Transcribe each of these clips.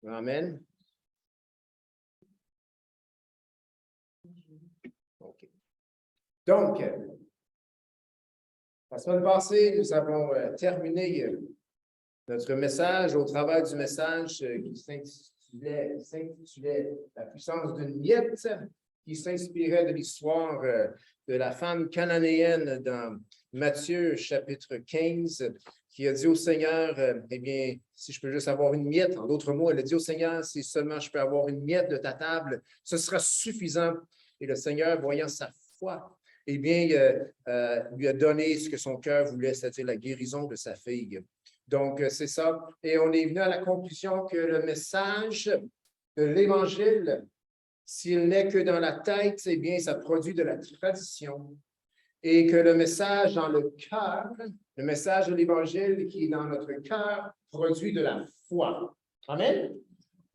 Amen. OK. Donc, la semaine passée, nous avons terminé notre message au travers du message qui s'intitulait La puissance d'une miette, qui s'inspirait de l'histoire de la femme cananéenne dans Matthieu chapitre 15, qui a dit au Seigneur, eh bien, si je peux juste avoir une miette, en d'autres mots, elle a dit au Seigneur, si seulement je peux avoir une miette de ta table, ce sera suffisant. Et le Seigneur, voyant sa foi, eh bien, lui a donné ce que son cœur voulait, c'est-à-dire la guérison de sa fille. Donc, c'est ça. Et on est venu à la conclusion que le message de l'Évangile, s'il n'est que dans la tête, eh bien, ça produit de la tradition. Et que le message dans le cœur, le message de l'Évangile qui est dans notre cœur, produit de la foi. Amen?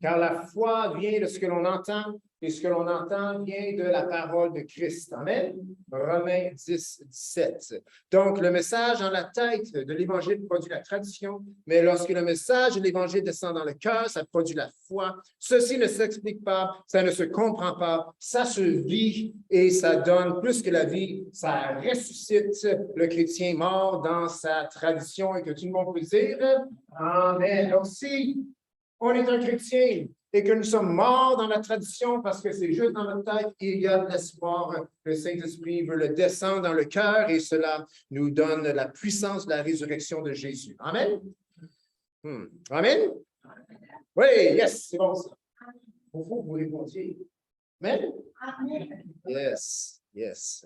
Car la foi vient de ce que l'on entend, et ce que l'on entend vient de la parole de Christ. Amen? Romains 10, 17. Donc, le message dans la tête de l'Évangile produit la tradition, mais lorsque le message de l'Évangile descend dans le cœur, ça produit la foi. Ceci ne s'explique pas, ça ne se comprend pas, ça se vit et ça donne plus que la vie. Ça ressuscite le chrétien mort dans sa tradition et que tout le monde peut dire Amen. Donc, si on est un chrétien et que nous sommes morts dans la tradition parce que c'est juste dans notre tête, il y a de l'espoir. Le Saint-Esprit veut le descendre dans le cœur et cela nous donne la puissance de la résurrection de Jésus. Amen? Amen? Oui, yes, c'est bon ça. Il faut que vous répondiez. Amen? Yes, yes.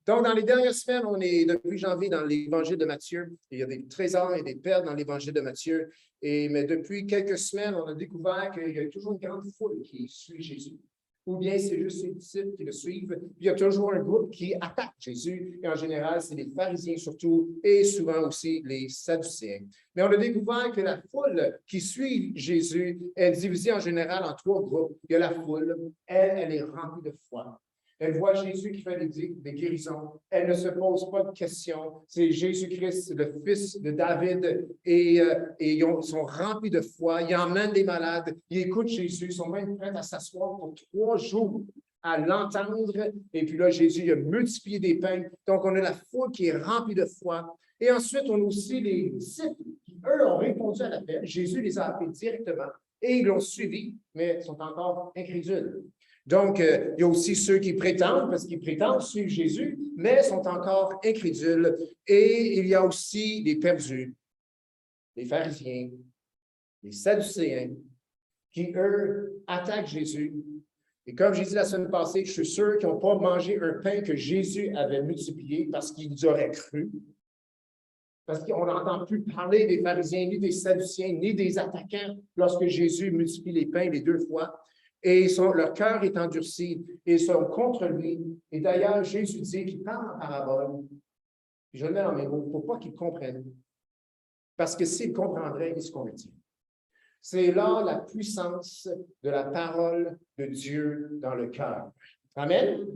Donc, dans les dernières semaines, on est depuis janvier dans l'Évangile de Matthieu. Il y a des trésors et des perles dans l'Évangile de Matthieu. Mais depuis quelques semaines, on a découvert qu'il y a toujours une grande foule qui suit Jésus. Ou bien c'est juste ses disciples qui le suivent. Puis il y a toujours un groupe qui attaque Jésus. Et en général, c'est les pharisiens surtout, et souvent aussi les sadducéens. Mais on a découvert que la foule qui suit Jésus est divisée en général en trois groupes. Il y a la foule, elle est remplie de foi. Elle voit Jésus qui fait des guérisons. Elle ne se pose pas de questions. C'est Jésus-Christ, le fils de David, et ils sont remplis de foi. Ils emmènent les malades. Ils écoutent Jésus. Ils sont même prêts à s'asseoir pour 3 jours à l'entendre. Et puis là, Jésus a multiplié des pains. Donc, on a la foule qui est remplie de foi. Et ensuite, on a aussi les disciples qui, eux, ont répondu à l'appel. Jésus les a appelés directement et ils l'ont suivi, mais sont encore incrédules. Donc, il y a aussi ceux qui prétendent, parce qu'ils prétendent suivre Jésus, mais sont encore incrédules. Et il y a aussi les perdus, les pharisiens, les sadducéens, qui, eux, attaquent Jésus. Et comme j'ai dit la semaine passée, je suis sûr qu'ils n'ont pas mangé un pain que Jésus avait multiplié parce qu'ils auraient cru. Parce qu'on n'entend plus parler des pharisiens, ni des sadducéens, ni des attaquants lorsque Jésus multiplie les pains les 2 fois. Et leur cœur est endurci et ils sont contre lui. Et d'ailleurs, Jésus dit qu'il parle en parabole. Je le mets dans mes mots, il ne faut pas qu'ils comprennent. Parce que s'ils comprendraient, ils se convertiraient. C'est là la puissance de la parole de Dieu dans le cœur. Amen?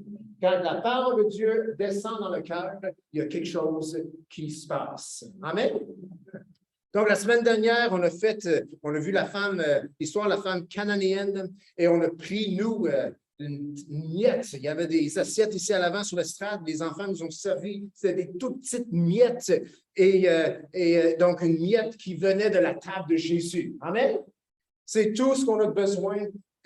Quand la parole de Dieu descend dans le cœur, il y a quelque chose qui se passe. Amen? Donc, la semaine dernière, on a vu l'histoire de la femme cananéenne et on a pris, nous, une miette. Il y avait des assiettes ici à l'avant sur l'estrade. Les enfants nous ont servi. C'était des toutes petites miettes et donc une miette qui venait de la table de Jésus. Amen? C'est tout ce qu'on a besoin.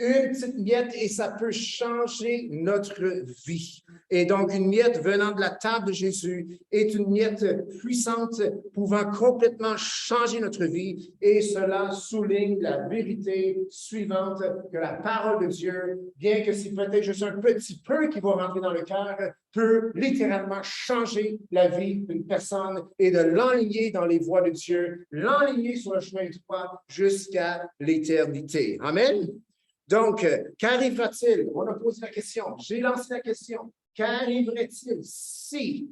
Une petite miette et ça peut changer notre vie. Et donc, une miette venant de la table de Jésus est une miette puissante pouvant complètement changer notre vie. Et cela souligne la vérité suivante que la parole de Dieu, bien que c'est peut-être juste un petit peu qui va rentrer dans le cœur, peut littéralement changer la vie d'une personne et de l'enligner dans les voies de Dieu, l'enligner sur le chemin droit jusqu'à l'éternité. Amen. Donc, qu'arrivera-t-il? On a posé la question. J'ai lancé la question. Qu'arriverait-il si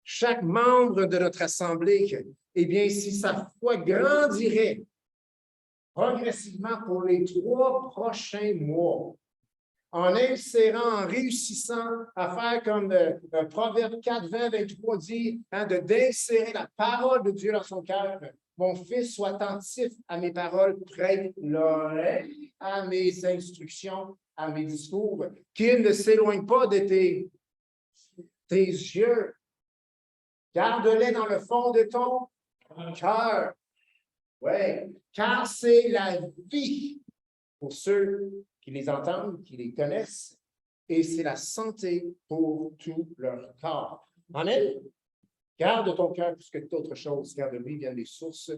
chaque membre de notre assemblée, eh bien, si sa foi grandirait progressivement pour les 3 prochains mois, en insérant, en réussissant à faire comme Proverbe 4, 20, 23 dit, d'insérer la parole de Dieu dans son cœur, mon fils, sois attentif à mes paroles, prête l'oreille à mes instructions, à mes discours, qu'il ne s'éloigne pas de tes yeux. Garde-les dans le fond de ton cœur. Oui, car c'est la vie pour ceux qui les entendent, qui les connaissent, et c'est la santé pour tout leur corps. Amen. Garde ton cœur plus que toute autre chose, car de lui viennent les sources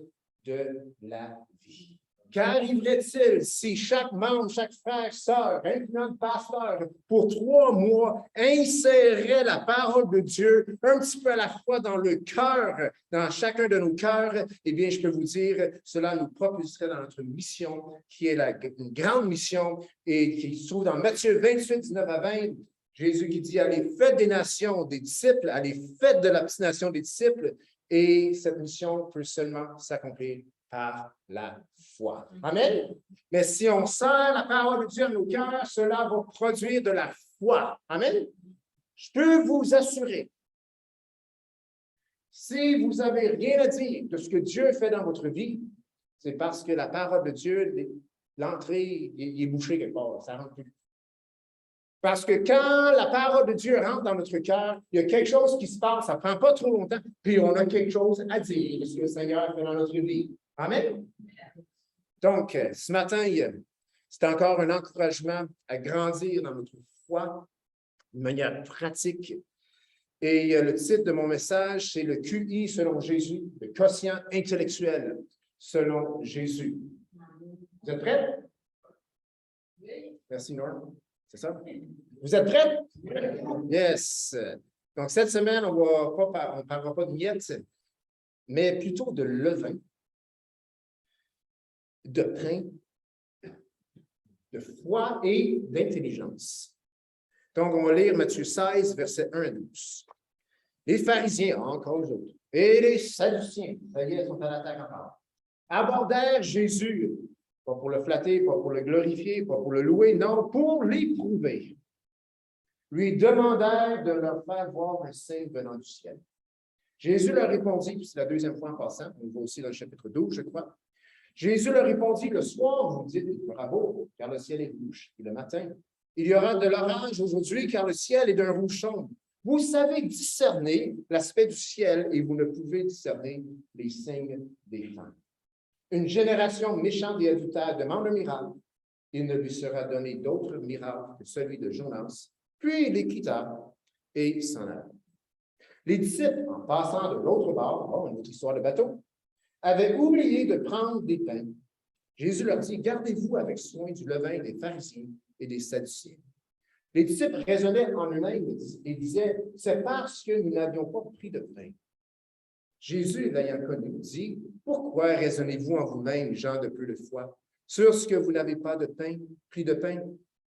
de la vie. Qu'arriverait-il si chaque membre, chaque frère, sœur, incluant le pasteur, pour 3 mois, insérait la parole de Dieu un petit peu à la fois dans le cœur, dans chacun de nos cœurs? Eh bien, je peux vous dire, cela nous propulserait dans notre mission, qui est une grande mission et qui se trouve dans Matthieu 28, 19 à 20. Jésus qui dit, allez, faites des nations des disciples, allez, faites de la petite nation des disciples, et cette mission peut seulement s'accomplir par la foi. Amen. Mais si on sent la parole de Dieu dans nos cœurs, cela va produire de la foi. Amen. Je peux vous assurer, si vous n'avez rien à dire de ce que Dieu fait dans votre vie, c'est parce que la parole de Dieu, l'entrée, il est bouché quelque part, ça ne rentre plus. Parce que quand la parole de Dieu rentre dans notre cœur, il y a quelque chose qui se passe, ça ne prend pas trop longtemps, puis on a quelque chose à dire de ce que le Seigneur fait dans notre vie. Amen. Donc, ce matin, c'est encore un encouragement à grandir dans notre foi de manière pratique. Et le titre de mon message, c'est le QI selon Jésus, le quotient intellectuel selon Jésus. Vous êtes prêts? Merci, Norm. C'est ça? Vous êtes prêts? Yes. Donc, cette semaine, on ne parlera pas de miettes, mais plutôt de levain, de pain, de foi et d'intelligence. Donc, on va lire Matthieu 16, versets 1 à 12. Les pharisiens, encore eux autres, et les sadduciens, ça y est, sont à l'attaque encore, abordèrent Jésus, pas pour le flatter, pas pour le glorifier, pas pour le louer, non, pour l'éprouver. Lui demandèrent de leur faire voir un signe venant du ciel. Jésus leur répondit, puis c'est la deuxième fois en passant, on le voit aussi dans le chapitre 12, je crois. Jésus leur répondit, le soir, vous dites, il fera beau, car le ciel est rouge. Et le matin, il y aura de l'orage aujourd'hui, car le ciel est d'un rouge sombre. Vous savez discerner l'aspect du ciel et vous ne pouvez discerner les signes des temps. Une génération méchante et adultère demande un miracle. Il ne lui sera donné d'autre miracle que celui de Jonas. Puis il les quitta et s'en alla. Les disciples, en passant de l'autre bord, une autre histoire de bateau, avaient oublié de prendre des pains. Jésus leur dit, gardez-vous avec soin du levain des pharisiens et des sadduciens. Les disciples raisonnaient en eux-mêmes et disaient, c'est parce que nous n'avions pas pris de pain. Jésus, l'ayant connu, dit, pourquoi raisonnez-vous en vous-même, gens de peu de foi, sur ce que vous n'avez pas de pain, pris de pain?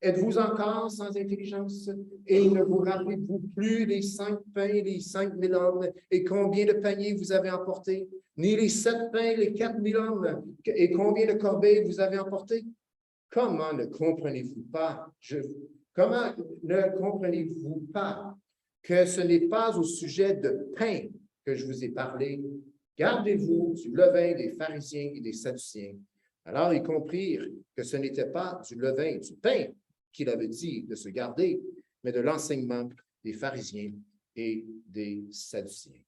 Êtes-vous encore sans intelligence? Et ne vous rappelez-vous plus les 5 pains, les 5 000 hommes, et combien de paniers vous avez emportés? Ni les 7 pains, les 4 000 hommes, et combien de corbeilles vous avez emportés? Comment ne comprenez-vous pas? Comment ne comprenez-vous pas que ce n'est pas au sujet de pain que je vous ai parlé? Gardez-vous du levain des pharisiens et des sadduciens. Alors ils comprirent que ce n'était pas du levain et du pain qu'il avait dit de se garder, mais de l'enseignement des pharisiens et des sadduciens.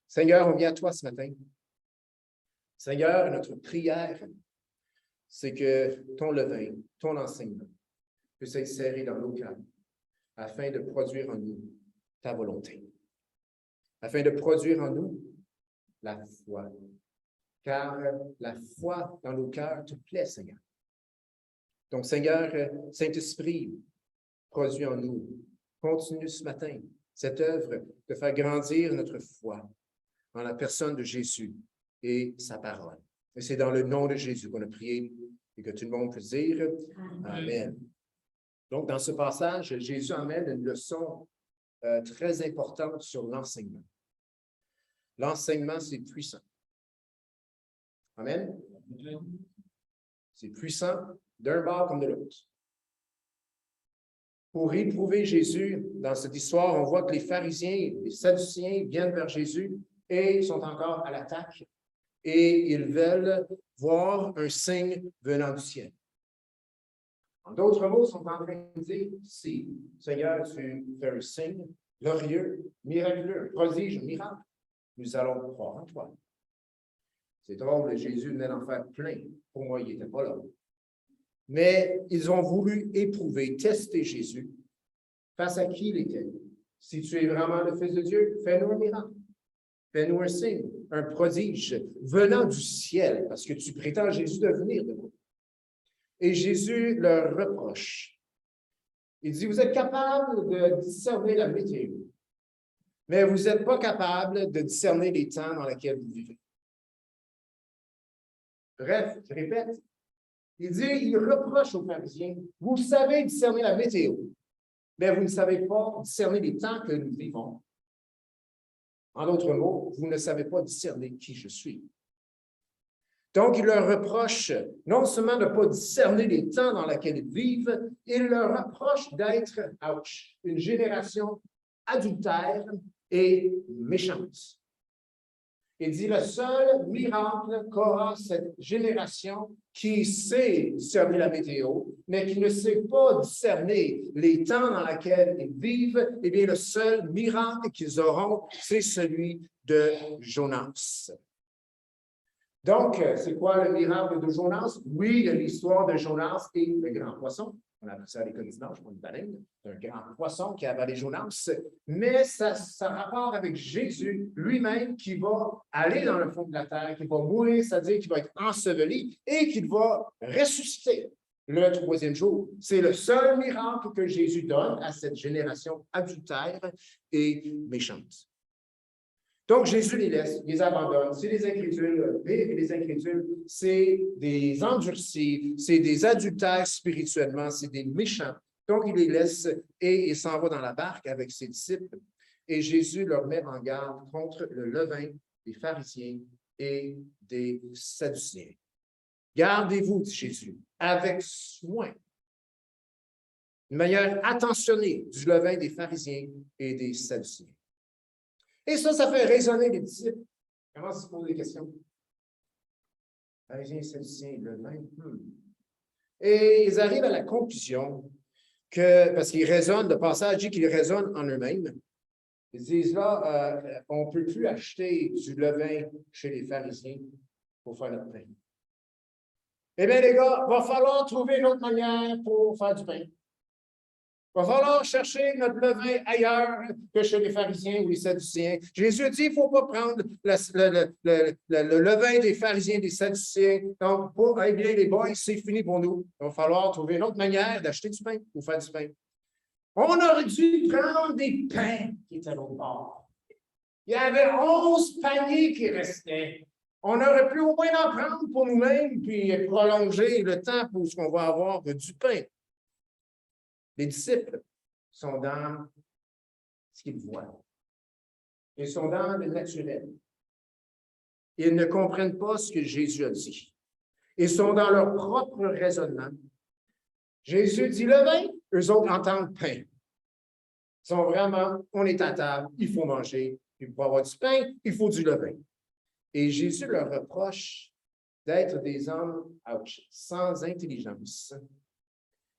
Seigneur, on vient à toi ce matin. Seigneur, notre prière, c'est que ton levain, ton enseignement puisse être serré dans nos cœurs afin de produire en nous ta volonté, afin de produire en nous la foi. Car la foi dans nos cœurs te plaît, Seigneur. Donc, Seigneur, Saint-Esprit, produis en nous, continue ce matin cette œuvre de faire grandir notre foi en la personne de Jésus et sa parole. Et c'est dans le nom de Jésus qu'on a prié et que tout le monde peut dire Amen. Donc, dans ce passage, Jésus emmène une leçon très importante sur l'enseignement. L'enseignement, c'est puissant. Amen. C'est puissant d'un bord comme de l'autre. Pour éprouver Jésus, dans cette histoire, on voit que les pharisiens, les sadduciens viennent vers Jésus et sont encore à l'attaque. et ils veulent voir un signe venant du ciel. En d'autres mots, ils sont en train de dire, si, Seigneur, tu fais un signe glorieux, miraculeux, prodige, un miracle, nous allons croire en toi. C'est drôle, Jésus venait d'en faire plein. Pour moi, il n'était pas là. Mais ils ont voulu éprouver, tester Jésus. Face à qui il était? Si tu es vraiment le Fils de Dieu, fais-nous un miracle. Fais-nous un signe, un prodige venant du ciel, parce que tu prétends Jésus de venir de nous. Et Jésus leur reproche. Il dit, vous êtes capable de discerner la météo, mais vous n'êtes pas capable de discerner les temps dans lesquels vous vivez. Bref, je répète, il reproche aux pharisiens, vous savez discerner la météo, mais vous ne savez pas discerner les temps que nous vivons. En d'autres mots, vous ne savez pas discerner qui je suis. Donc, il leur reproche non seulement de ne pas discerner les temps dans lesquels ils vivent, il leur reproche d'être, une génération adultère et méchante. Il dit, le seul miracle qu'aura cette génération qui sait discerner la météo, mais qui ne sait pas discerner les temps dans lesquels ils vivent, eh bien, le seul miracle qu'ils auront, c'est celui de Jonas. Donc, c'est quoi le miracle de Jonas? Oui, il y a l'histoire de Jonas et le grand poisson. On appelle ça à l'école du dimanche, une baleine, un grand poisson qui a avalé Jonas. Mais ça a rapport avec Jésus lui-même qui va aller dans le fond de la terre, qui va mourir, c'est-à-dire qu'il va être enseveli et qu'il va ressusciter le troisième jour. C'est le seul miracle que Jésus donne à cette génération adultère et méchante. Donc, Jésus les laisse, les abandonne. C'est des incrédules. Les incrédules, c'est des endurcis, c'est des adultères spirituellement, c'est des méchants. Donc, il les laisse et il s'en va dans la barque avec ses disciples. Et Jésus leur met en garde contre le levain des pharisiens et des sadducéens. Gardez-vous, dit Jésus, avec soin, d'une manière attentionnée du levain des pharisiens et des sadducéens. Et ça fait résonner les disciples. Comment se poser des questions? Pharisiens, sadducéens, levain. Et ils arrivent à la conclusion que, parce qu'ils raisonnent, le passage dit qu'ils raisonnent en eux-mêmes. Ils disent là, on ne peut plus acheter du levain chez les pharisiens pour faire notre pain. Eh bien, les gars, il va falloir trouver une autre manière pour faire du pain. Il va falloir chercher notre levain ailleurs que chez les pharisiens ou les sadducéens. Jésus dit, il ne faut pas prendre le levain des pharisiens et des sadducéens. Donc, eh bien, les boys, c'est fini pour nous. Il va falloir trouver une autre manière d'acheter du pain ou faire du pain. On aurait dû prendre des pains qui étaient au bord. Il y avait 11 paniers qui restaient. On aurait pu au moins en prendre pour nous-mêmes puis prolonger le temps pour ce qu'on va avoir du pain. Les disciples sont dans ce qu'ils voient. Ils sont dans le naturel. Ils ne comprennent pas ce que Jésus a dit. Ils sont dans leur propre raisonnement. Jésus dit le vin, eux autres entendent pain. Ils sont vraiment, on est à table, il faut manger. Puis pour avoir du pain, il faut du levain. Et Jésus leur reproche d'être des hommes sans intelligence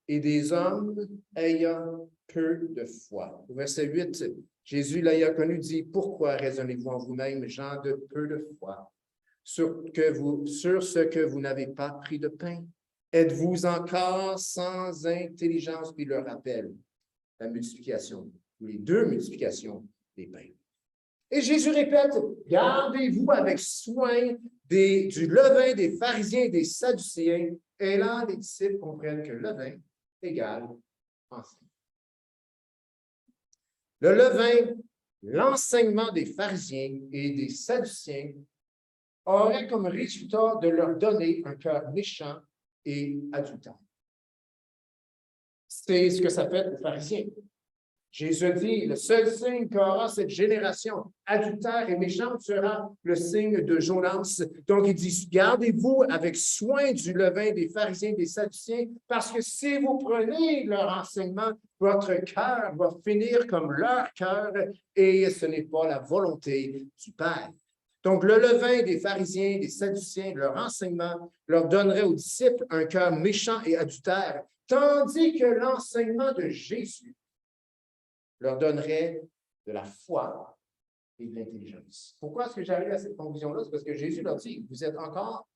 et des hommes ayant peu de foi. Au verset 8, Jésus, l'ayant connu, dit, « Pourquoi raisonnez-vous en vous-même, gens de peu de foi, sur ce que vous n'avez pas pris de pain? Êtes-vous encore sans intelligence? » Puis il leur rappelle la multiplication, ou les 2 multiplications des pains. Et Jésus répète, « Gardez-vous avec soin du levain des pharisiens et des sadducéens. » Et là, les disciples comprennent que levain égale enseignement. Le levain, l'enseignement des pharisiens et des sadducéens aurait comme résultat de leur donner un cœur méchant et adultère. C'est ce que ça fait aux pharisiens. Jésus dit, le seul signe qu'aura cette génération adultère et méchante sera le signe de Jonas. Donc, il dit, gardez-vous avec soin du levain des pharisiens et des sadducéens, parce que si vous prenez leur enseignement, votre cœur va finir comme leur cœur, et ce n'est pas la volonté du Père. Donc, le levain des pharisiens, des sadduciens, leur enseignement leur donnerait aux disciples un cœur méchant et adultère, tandis que l'enseignement de Jésus leur donnerait de la foi et de l'intelligence. Pourquoi est-ce que j'arrive à cette conclusion-là? C'est parce que Jésus leur dit, vous êtes encore,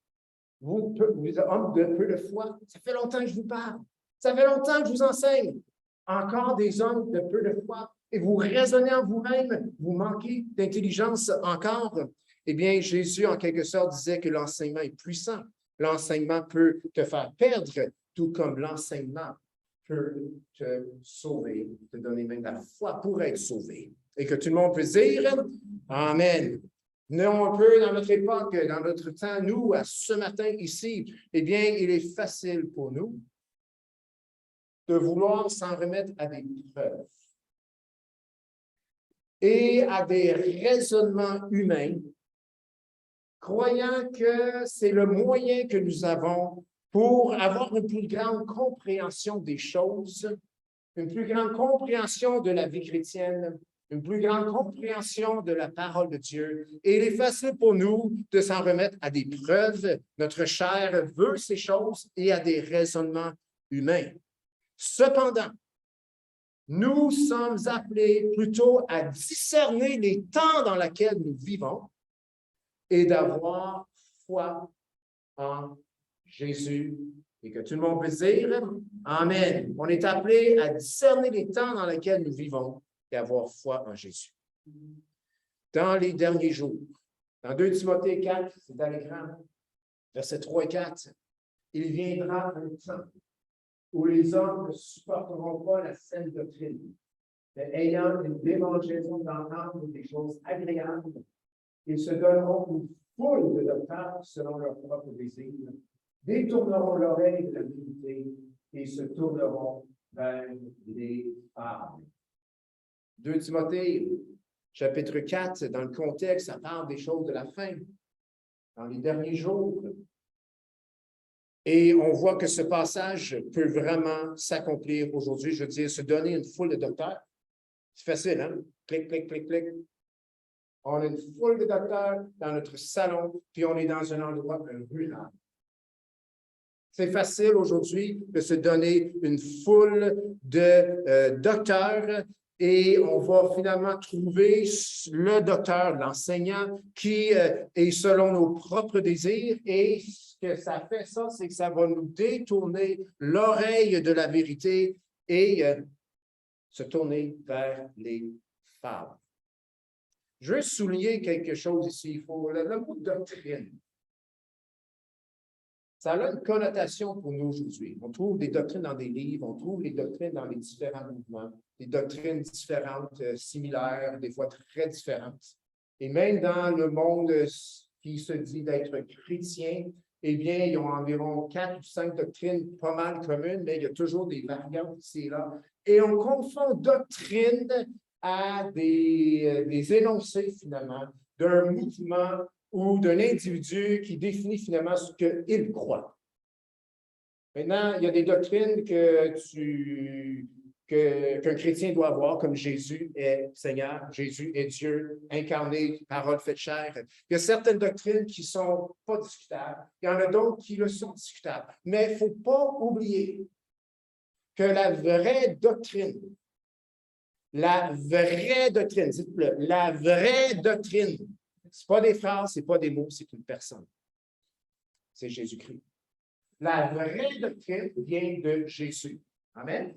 vous êtes hommes de peu de foi. Ça fait longtemps que je vous parle. Ça fait longtemps que je vous enseigne. Encore des hommes de peu de foi. Et vous raisonnez en vous-même, vous manquez d'intelligence encore. Eh bien, Jésus, en quelque sorte, disait que l'enseignement est puissant. L'enseignement peut te faire perdre, tout comme l'enseignement peut te sauver, te donner même la foi pour être sauvé. Et que tout le monde peut dire Amen. Nous, on peut, dans notre époque, dans notre temps, nous, à ce matin ici, eh bien, il est facile pour nous de vouloir s'en remettre à des preuves et à des raisonnements humains, croyant que c'est le moyen que nous avons pour avoir une plus grande compréhension des choses, une plus grande compréhension de la vie chrétienne, une plus grande compréhension de la parole de Dieu. Et il est facile pour nous de s'en remettre à des preuves. Notre chair veut ces choses et à des raisonnements humains. Cependant, nous sommes appelés plutôt à discerner les temps dans lesquels nous vivons et d'avoir foi en Jésus. Et que tout le monde peut dire Amen. On est appelé à discerner les temps dans lesquels nous vivons et avoir foi en Jésus. Dans les derniers jours, dans 2 Timothée 4, c'est à l'écran, versets 3 et 4, il viendra un temps où les hommes ne supporteront pas la saine doctrine, mais ayant une démangeaison d'entendre des choses agréables, ils se donneront une foule de docteurs selon leur propre désir, détourneront l'oreille de la vérité et se tourneront vers les fables. 2 Timothée, chapitre 4, dans le contexte, ça parle des choses de la fin, dans les derniers jours. Et on voit que ce passage peut vraiment s'accomplir aujourd'hui. Je veux dire, se donner une foule de docteurs. C'est facile, hein? Clic, clic, clic, clic. On a une foule de docteurs dans notre salon, puis on est dans un endroit rural. C'est facile aujourd'hui de se donner une foule de docteurs et on va finalement trouver le docteur, l'enseignant, qui est selon nos propres désirs. Et ce que ça fait, ça, c'est que ça va nous détourner l'oreille de la vérité et se tourner vers les fables. Je veux souligner quelque chose ici. Il faut le mot doctrine. Ça a une connotation pour nous aujourd'hui. On trouve des doctrines dans des livres, on trouve les doctrines dans les différents mouvements, des doctrines différentes, similaires, des fois très différentes. Et même dans le monde qui se dit d'être chrétien, eh bien, ils ont environ 4 ou 5 doctrines pas mal communes, mais il y a toujours des variantes ici et là. Et on confond doctrine à des énoncés, finalement, d'un mouvement ou d'un individu qui définit finalement ce qu'il croit. Maintenant, il y a des doctrines qu'un chrétien doit avoir, comme Jésus est Seigneur, Jésus est Dieu, incarné, parole faite chair. Il y a certaines doctrines qui ne sont pas discutables. Il y en a d'autres qui le sont discutables. Mais il ne faut pas oublier que la vraie doctrine, dites-le, la vraie doctrine, ce n'est pas des phrases, ce n'est pas des mots, c'est une personne. C'est Jésus-Christ. La vraie doctrine vient de Jésus. Amen.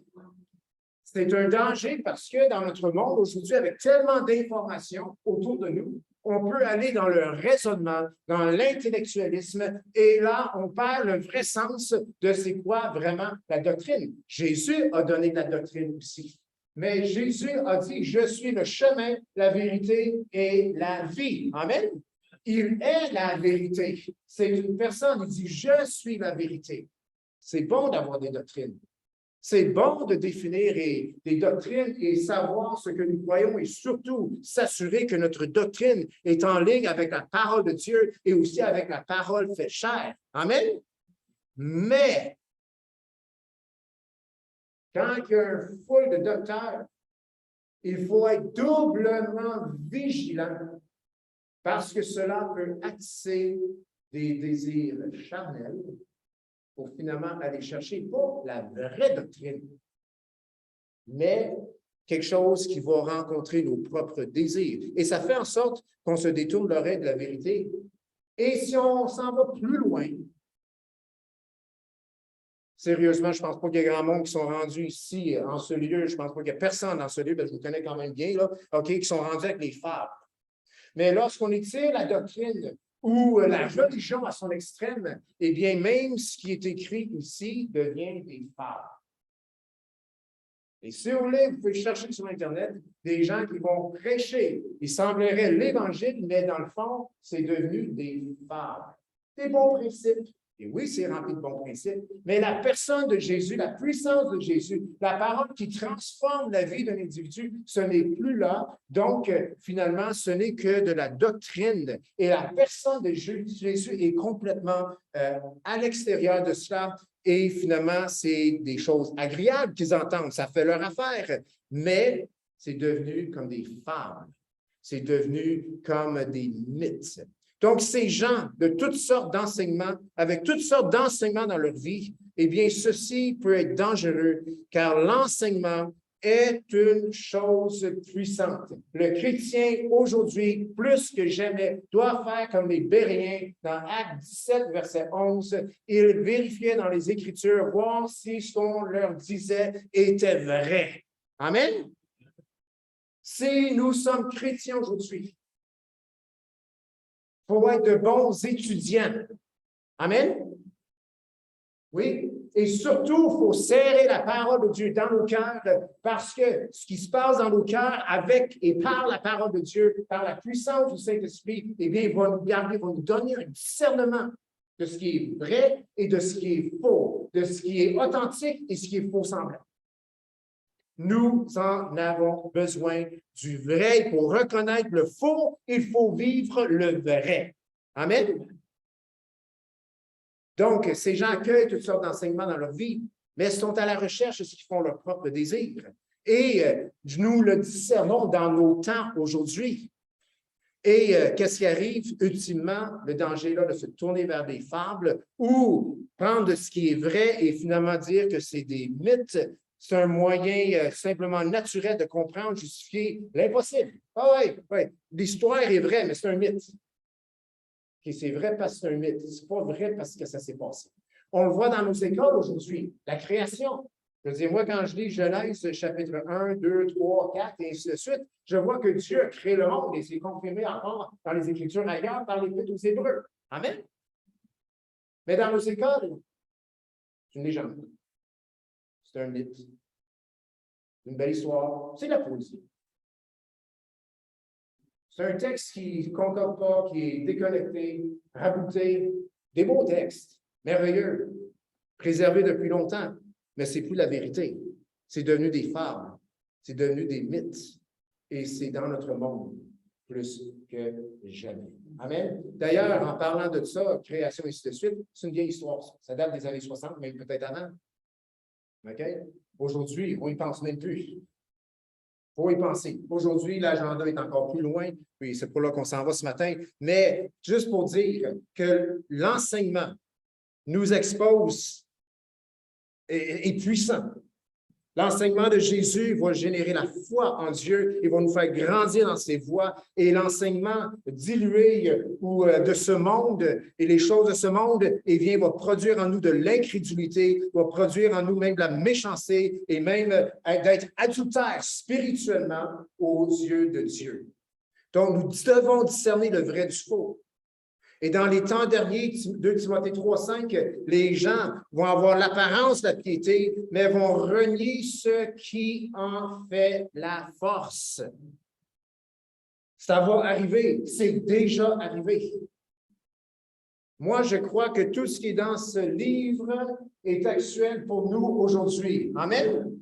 C'est un danger parce que dans notre monde aujourd'hui, avec tellement d'informations autour de nous, on peut aller dans le raisonnement, dans l'intellectualisme, et là, on perd le vrai sens de c'est quoi vraiment la doctrine. Jésus a donné la doctrine aussi. Mais Jésus a dit, je suis le chemin, la vérité et la vie. Amen. Il est la vérité. C'est une personne qui dit, je suis la vérité. C'est bon d'avoir des doctrines. C'est bon de définir des doctrines et savoir ce que nous croyons et surtout s'assurer que notre doctrine est en ligne avec la parole de Dieu et aussi avec la parole faite chair. Amen. Mais quand il y a une foule de docteurs, il faut être doublement vigilant Parce que cela peut attiser des désirs charnels pour finalement aller chercher pas la vraie doctrine, mais quelque chose qui va rencontrer nos propres désirs. Et ça fait en sorte qu'on se détourne l'oreille de la vérité. Et si on s'en va plus loin, sérieusement, je ne pense pas qu'il y ait grand monde qui sont rendus ici, en ce lieu. Je ne pense pas qu'il y ait personne dans ce lieu, je vous connais quand même bien, là, OK, qui sont rendus avec les fables. Mais lorsqu'on étire la doctrine ou la religion à son extrême, eh bien, même ce qui est écrit ici devient des fables. Et si vous voulez, vous pouvez chercher sur Internet des gens qui vont prêcher. Il semblerait l'Évangile, mais dans le fond, c'est devenu des fables. Des bons principes. Et oui, c'est rempli de bons principes, mais la personne de Jésus, la puissance de Jésus, la parole qui transforme la vie d'un individu, ce n'est plus là. Donc, finalement, ce n'est que de la doctrine. Et la personne de Jésus est complètement à l'extérieur de cela. Et finalement, c'est des choses agréables qu'ils entendent. Ça fait leur affaire. Mais c'est devenu comme des fables. C'est devenu comme des mythes. Donc, ces gens de toutes sortes d'enseignements, avec toutes sortes d'enseignements dans leur vie, eh bien, ceci peut être dangereux car l'enseignement est une chose puissante. Le chrétien, aujourd'hui, plus que jamais, doit faire comme les Béréens dans Actes 17, verset 11. Ils vérifiaient dans les Écritures, voir si ce qu'on leur disait était vrai. Amen? Si nous sommes chrétiens aujourd'hui, il faut être de bons étudiants. Amen? Oui. Et surtout, il faut serrer la parole de Dieu dans nos cœurs parce que ce qui se passe dans nos cœurs avec et par la parole de Dieu, par la puissance du Saint-Esprit, eh bien, il va nous donner un discernement de ce qui est vrai et de ce qui est faux, de ce qui est authentique et ce qui est faux semblant. Nous en avons besoin du vrai. Pour reconnaître le faux, il faut vivre le vrai. Amen? Donc, ces gens accueillent toutes sortes d'enseignements dans leur vie, mais sont à la recherche de ce qui font leur propre désir. Et nous le discernons dans nos temps aujourd'hui. Et qu'est-ce qui arrive? Ultimement, le danger là de se tourner vers des fables ou prendre ce qui est vrai et finalement dire que c'est des mythes. C'est un moyen simplement naturel de comprendre, justifier l'impossible. Ah oui, l'histoire est vraie, mais c'est un mythe. Okay, c'est vrai parce que c'est un mythe. C'est pas vrai parce que ça s'est passé. On le voit dans nos écoles aujourd'hui, la création. Je veux dire, moi, quand je lis Genèse, chapitre 1, 2, 3, 4, et ainsi de suite, je vois que Dieu a créé le monde et c'est confirmé encore dans les Écritures ailleurs par l'Épître aux Hébreux. Amen? Mais dans nos écoles, c'est une légende. C'est un mythe. Une belle histoire. C'est de la poésie. C'est un texte qui ne concorde pas, qui est déconnecté, rabouté. Des beaux textes, merveilleux, préservés depuis longtemps, mais ce n'est plus la vérité. C'est devenu des fables, c'est devenu des mythes, et c'est dans notre monde plus que jamais. Amen. D'ailleurs, en parlant de ça, création et ainsi de suite, c'est une vieille histoire. Ça date des années 60, même peut-être avant. OK? Aujourd'hui, on n'y pense même plus. Il faut y penser. Aujourd'hui, l'agenda est encore plus loin, puis c'est pour là qu'on s'en va ce matin. Mais juste pour dire que l'enseignement nous expose est puissant. L'enseignement de Jésus va générer la foi en Dieu, il va nous faire grandir dans ses voies et l'enseignement dilué ou de ce monde et les choses de ce monde, eh bien, va produire en nous de l'incrédulité, va produire en nous même de la méchanceté et même d'être adultère spirituellement aux yeux de Dieu. Donc, nous devons discerner le vrai du faux. Et dans les temps derniers, 2 Timothée 3,5, les gens vont avoir l'apparence de la piété, mais vont renier ce qui en fait la force. Ça va arriver, c'est déjà arrivé. Moi, je crois que tout ce qui est dans ce livre est actuel pour nous aujourd'hui. Amen.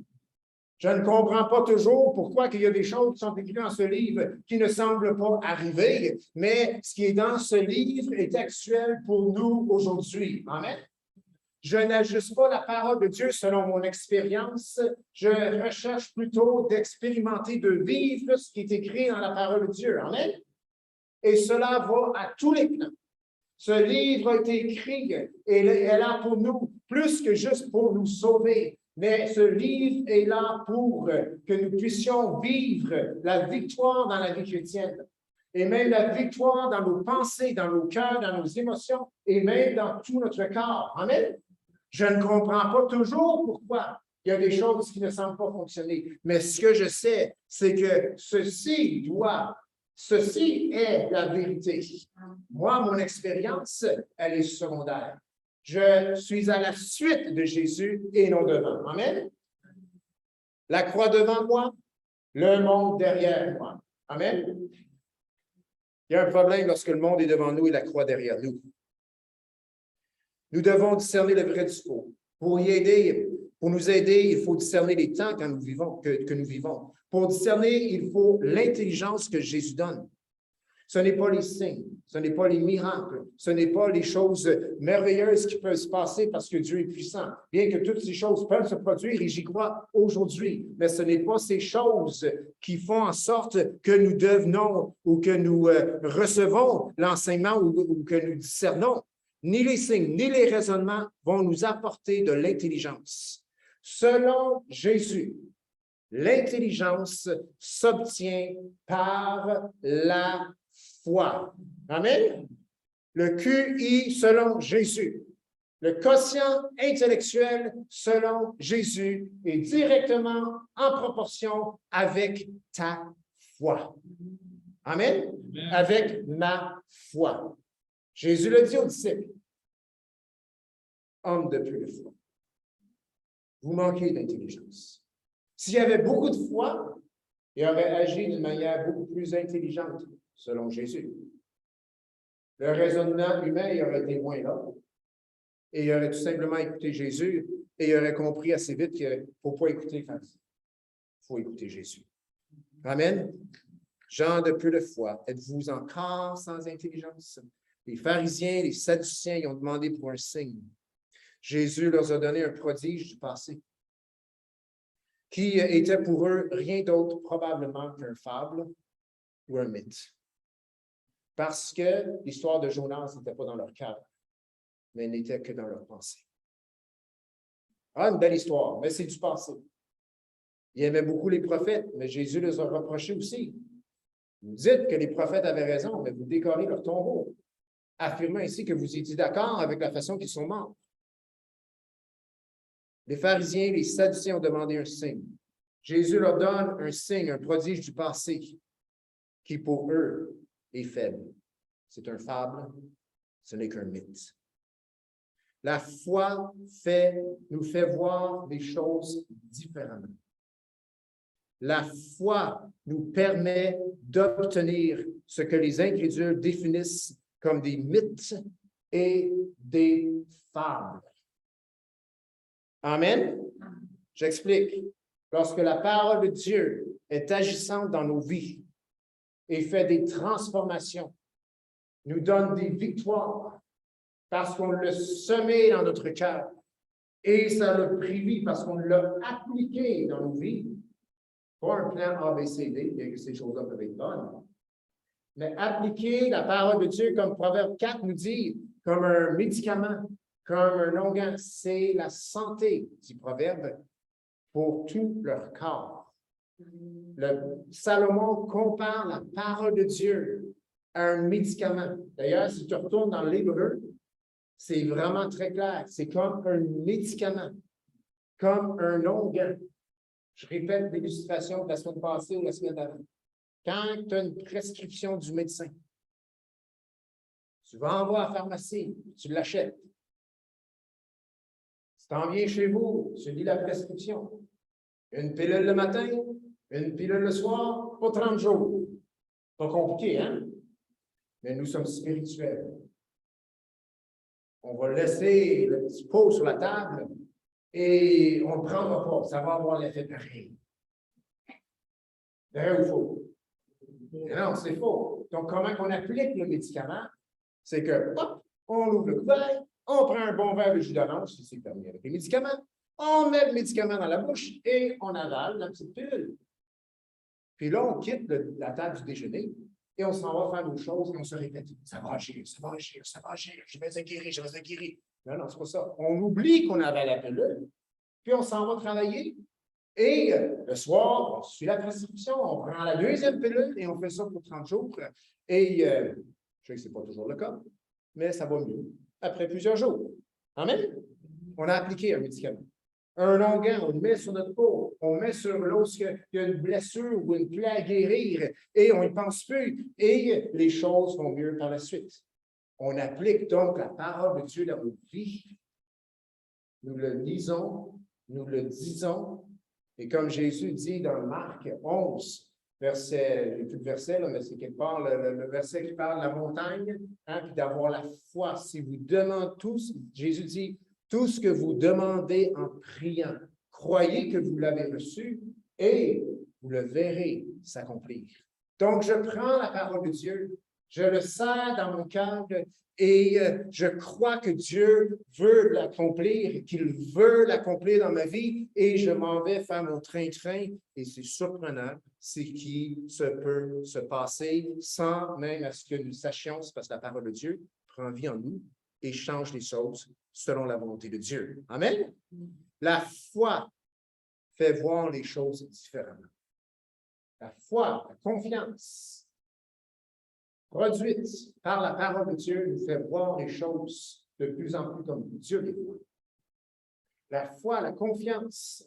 Je ne comprends pas toujours pourquoi il y a des choses qui sont écrites dans ce livre qui ne semblent pas arriver, mais ce qui est dans ce livre est actuel pour nous aujourd'hui. Amen. Je n'ajuste pas la parole de Dieu selon mon expérience. Je recherche plutôt d'expérimenter, de vivre ce qui est écrit dans la parole de Dieu. Amen. Et cela va à tous les plans. Ce livre a été écrit et est là pour nous, plus que juste pour nous sauver. Mais ce livre est là pour que nous puissions vivre la victoire dans la vie chrétienne. Et même la victoire dans nos pensées, dans nos cœurs, dans nos émotions, et même dans tout notre corps. Amen. Je ne comprends pas toujours pourquoi il y a des choses qui ne semblent pas fonctionner. Mais ce que je sais, c'est que ceci est la vérité. Moi, mon expérience, elle est secondaire. Je suis à la suite de Jésus et non devant. Amen. La croix devant moi, le monde derrière moi. Amen. Il y a un problème lorsque le monde est devant nous et la croix derrière nous. Nous devons discerner le vrai du faux. Pour nous aider, il faut discerner les temps que nous vivons. Pour discerner, il faut l'intelligence que Jésus donne. Ce n'est pas les signes, ce n'est pas les miracles, ce n'est pas les choses merveilleuses qui peuvent se passer parce que Dieu est puissant. Bien que toutes ces choses peuvent se produire et j'y crois aujourd'hui, mais ce n'est pas ces choses qui font en sorte que nous devenons ou que nous recevons l'enseignement ou que nous discernons. Ni les signes, ni les raisonnements vont nous apporter de l'intelligence. Selon Jésus, l'intelligence s'obtient par la foi. Amen. Le QI selon Jésus. Le quotient intellectuel selon Jésus est directement en proportion avec ta foi. Amen. Amen. Avec ma foi. Jésus le dit aux disciples. Homme de peu de foi. Vous manquez d'intelligence. S'il y avait beaucoup de foi, il aurait agi d'une manière beaucoup plus intelligente, selon Jésus. Le raisonnement humain il aurait été moins là. Et il aurait tout simplement écouté Jésus et il aurait compris assez vite qu'il ne faut pas écouter Francis. Il faut écouter Jésus. Amen. Gens de peu de foi, êtes-vous encore sans intelligence? Les pharisiens, les sadduciens, ils ont demandé pour un signe. Jésus leur a donné un prodige du passé, qui était pour eux rien d'autre probablement qu'un fable ou un mythe. Parce que l'histoire de Jonas n'était pas dans leur cœur, mais n'était que dans leur pensée. Ah, une belle histoire, mais c'est du passé. Ils aimaient beaucoup les prophètes, mais Jésus les a reprochés aussi. Vous dites que les prophètes avaient raison, mais vous décorez leur tombeau, affirmant ainsi que vous étiez d'accord avec la façon qu'ils sont morts. Les pharisiens, les sadduciens ont demandé un signe. Jésus leur donne un signe, un prodige du passé, qui pour eux est faible. C'est un fable, ce n'est qu'un mythe. La foi nous fait voir des choses différemment. La foi nous permet d'obtenir ce que les incrédules définissent comme des mythes et des fables. Amen? J'explique. Lorsque la parole de Dieu est agissante dans nos vies et fait des transformations, nous donne des victoires parce qu'on l'a semé dans notre cœur et ça l'a prévu parce qu'on l'a appliqué dans nos vies. Pas un plan ABCD, bien que ces choses-là peuvent être bonnes, mais appliquer la parole de Dieu, comme Proverbe 4 nous dit, comme un médicament, comme un onguent, c'est la santé, dit Proverbe, pour tout leur corps. Salomon compare la parole de Dieu à un médicament. D'ailleurs, si tu retournes dans l'Hébreu, c'est vraiment très clair. C'est comme un médicament, comme un onguent. Je répète l'illustration de la semaine passée ou la semaine d'avant. Quand tu as une prescription du médecin, tu vas en voir à la pharmacie, tu l'achètes. Tu t'en viens chez vous, tu lis la prescription. Une pilule le matin, une pilule le soir, pour 30 jours. Pas compliqué, hein? Mais nous sommes spirituels. On va laisser le petit pot sur la table et on ne le prendra pas. Ça va avoir l'effet pareil. Vrai ou faux? Mais non, c'est faux. Donc, comment on applique le médicament? C'est que, hop, on ouvre le couvercle, on prend un bon verre de jus d'orange, si c'est permis avec les médicaments, on met le médicament dans la bouche et on avale la petite pilule. Puis là, on quitte la table du déjeuner et on s'en va faire nos choses et on se répète, ça va agir, ça va agir, ça va agir, je vais être guéri, je vais être guéri. Non, non, c'est pas ça. On oublie qu'on avait la pilule, puis on s'en va travailler. Et le soir, on suit la prescription, on prend la deuxième pilule et on fait ça pour 30 jours. Et je sais que ce n'est pas toujours le cas, mais ça va mieux après plusieurs jours. Amen? On a appliqué un médicament. Un onguent, on le met sur notre peau, on met sur lorsqu'il y a une blessure ou une plaie à guérir et on n'y pense plus et les choses vont mieux par la suite. On applique donc la parole de Dieu dans nos vies. Nous le lisons, nous le disons. Et comme Jésus dit dans Marc 11, verset, je n'ai plus le verset, là, mais c'est quelque part le verset qui parle de la montagne, hein, puis d'avoir la foi. Si vous demandez tous, Jésus dit, tout ce que vous demandez en priant, croyez que vous l'avez reçu et vous le verrez s'accomplir. Donc, je prends la parole de Dieu, je le sers dans mon cœur et je crois que Dieu veut l'accomplir, qu'il veut l'accomplir dans ma vie et je m'en vais faire mon train-train et c'est surprenant ce qui se peut se passer sans même à ce que nous sachions, c'est parce que la parole de Dieu prend vie en nous et change les choses selon la volonté de Dieu. Amen? La foi fait voir les choses différemment. La foi, la confiance produite par la parole de Dieu nous fait voir les choses de plus en plus comme Dieu les voit. La foi, la confiance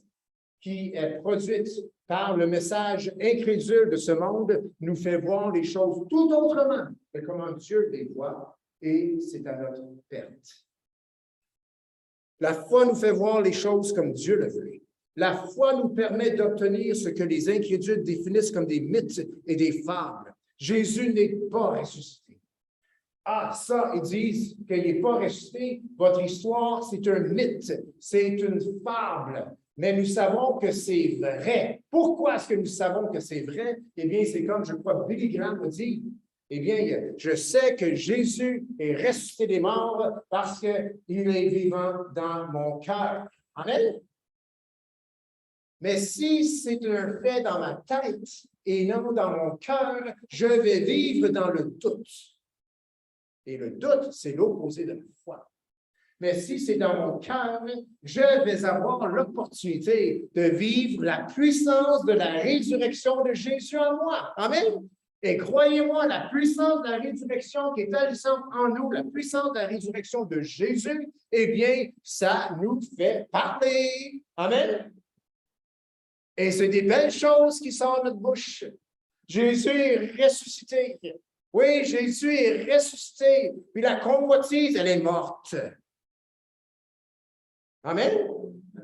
qui est produite par le message incrédule de ce monde nous fait voir les choses tout autrement que comment Dieu les voit et c'est à notre perte. La foi nous fait voir les choses comme Dieu le veut. La foi nous permet d'obtenir ce que les incrédules définissent comme des mythes et des fables. Jésus n'est pas ressuscité. Ah, ça, ils disent qu'il n'est pas ressuscité. Votre histoire, c'est un mythe, c'est une fable. Mais nous savons que c'est vrai. Pourquoi est-ce que nous savons que c'est vrai? Eh bien, c'est comme, je crois, Billy Graham a dit, eh bien, je sais que Jésus est ressuscité des morts parce qu'il est vivant dans mon cœur. Amen? Mais si c'est un fait dans ma tête et non dans mon cœur, je vais vivre dans le doute. Et le doute, c'est l'opposé de la foi. Mais si c'est dans mon cœur, je vais avoir l'opportunité de vivre la puissance de la résurrection de Jésus en moi. Amen. Et croyez-moi, la puissance de la résurrection qui est agissante en nous, la puissance de la résurrection de Jésus, eh bien, ça nous fait parler. Amen. Et c'est des belles choses qui sortent de notre bouche. Jésus est ressuscité. Oui, Jésus est ressuscité. Puis la convoitise, elle est morte. Amen? Je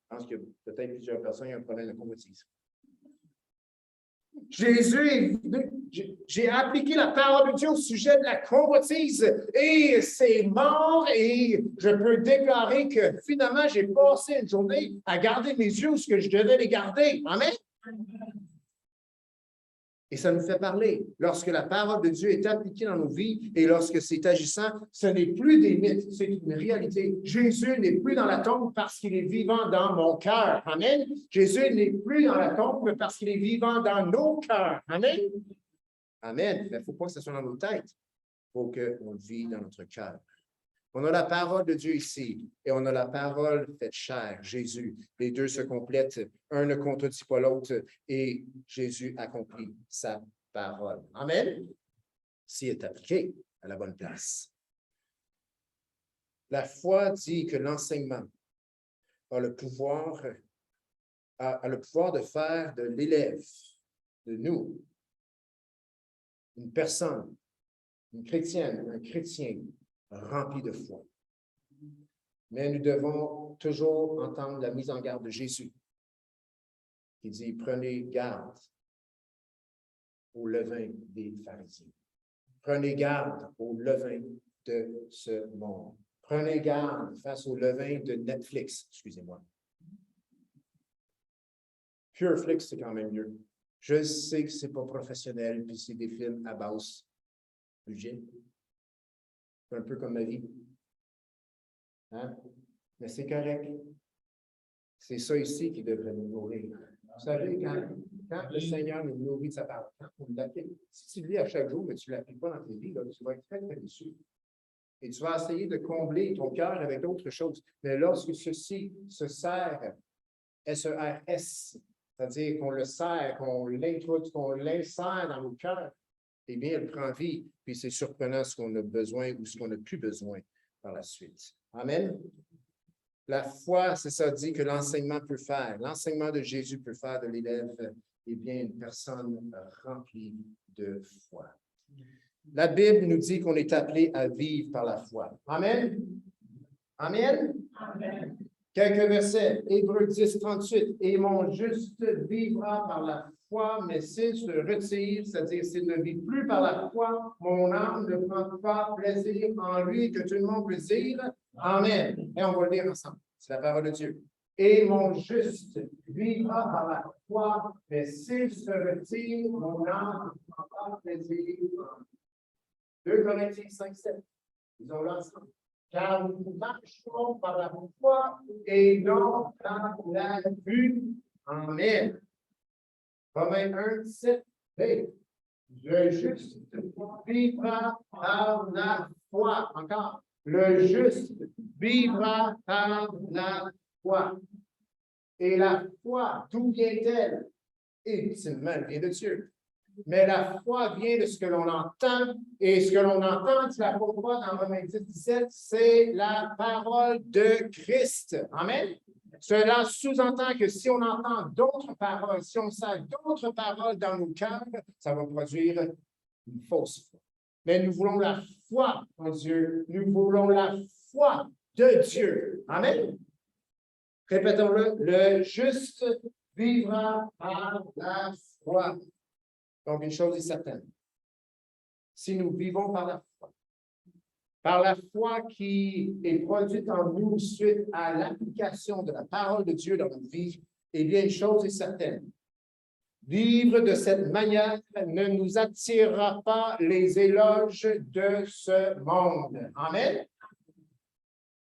pense que peut-être plusieurs personnes ont un problème de convoitise. Jésus est venu. J'ai appliqué la parole de Dieu au sujet de la convoitise et c'est mort et je peux déclarer que finalement, j'ai passé une journée à garder mes yeux où ce que je devais les garder. Amen? Et ça nous fait parler. Lorsque la parole de Dieu est appliquée dans nos vies et lorsque c'est agissant, ce n'est plus des mythes, c'est une réalité. Jésus n'est plus dans la tombe parce qu'il est vivant dans mon cœur. Amen. Jésus n'est plus dans la tombe parce qu'il est vivant dans nos cœurs. Amen. Amen. Il ne faut pas que ce soit dans nos têtes. Il faut qu'on le vive dans notre cœur. On a la parole de Dieu ici et on a la parole faite chair, Jésus. Les deux se complètent, un ne contredit pas l'autre et Jésus accomplit sa parole. Amen. S'il est appliqué à la bonne place. La foi dit que l'enseignement a le pouvoir de faire de l'élève, de nous, une personne, une chrétienne, un chrétien, rempli de foi. Mais nous devons toujours entendre la mise en garde de Jésus, qui dit, prenez garde au levain des pharisiens. Prenez garde au levain de ce monde. Prenez garde face au levain de Netflix, excusez-moi. Pureflix, c'est quand même mieux. Je sais que ce n'est pas professionnel, puis c'est des films à basse budget. C'est un peu comme ma vie. Hein? Mais c'est correct. C'est ça ici qui devrait nous nourrir. Vous savez, quand le Seigneur nous nourrit de sa parole, quand on l'applique, si tu lis à chaque jour, mais tu ne l'appliques pas dans ta vie, là, tu vas être très, très déçu. Et tu vas essayer de combler ton cœur avec d'autres choses. Mais lorsque ceci se sert, S-E-R-S, c'est-à-dire qu'on le sert, qu'on l'introduit, qu'on l'insère dans nos cœurs, eh bien, elle prend vie. Puis c'est surprenant ce qu'on a besoin ou ce qu'on n'a plus besoin par la suite. Amen. La foi, c'est ça, dit que l'enseignement peut faire. L'enseignement de Jésus peut faire de l'élève, eh bien, une personne remplie de foi. La Bible nous dit qu'on est appelé à vivre par la foi. Amen. Amen. Amen. Quelques versets. Hébreux 10, 38. Et mon juste vivra par la foi, mais s'il se retire, c'est-à-dire s'il ne vit plus par la foi, mon âme ne prend pas plaisir en lui, que tout le monde peut dire. Amen. Et on va le lire ensemble. C'est la parole de Dieu. Et mon juste vivra par la foi, mais s'il se retire, mon âme ne prend pas plaisir en lui. 2 Corinthiens 5, 7. Ils ont l'ensemble. Car nous marchons par la foi et non par la vue. Amen. Romains 1, 7. Hey, le juste vivra par la foi. Encore. Le juste vivra par la foi. Et la foi, d'où vient-elle? Ultimement, elle vient de Dieu. Mais la foi vient de ce que l'on entend, et ce que l'on entend, tu la vois dans Romains 10, 17, c'est la parole de Christ. Amen. Cela sous-entend que si on entend d'autres paroles, si on sait d'autres paroles dans nos cœurs, ça va produire une fausse foi. Mais nous voulons la foi en Dieu. Nous voulons la foi de Dieu. Amen. Répétons-le. Le juste vivra par la foi. Donc, une chose est certaine. Si nous vivons par la foi qui est produite en nous suite à l'application de la parole de Dieu dans notre vie, eh bien, une chose est certaine. Vivre de cette manière ne nous attirera pas les éloges de ce monde. Amen.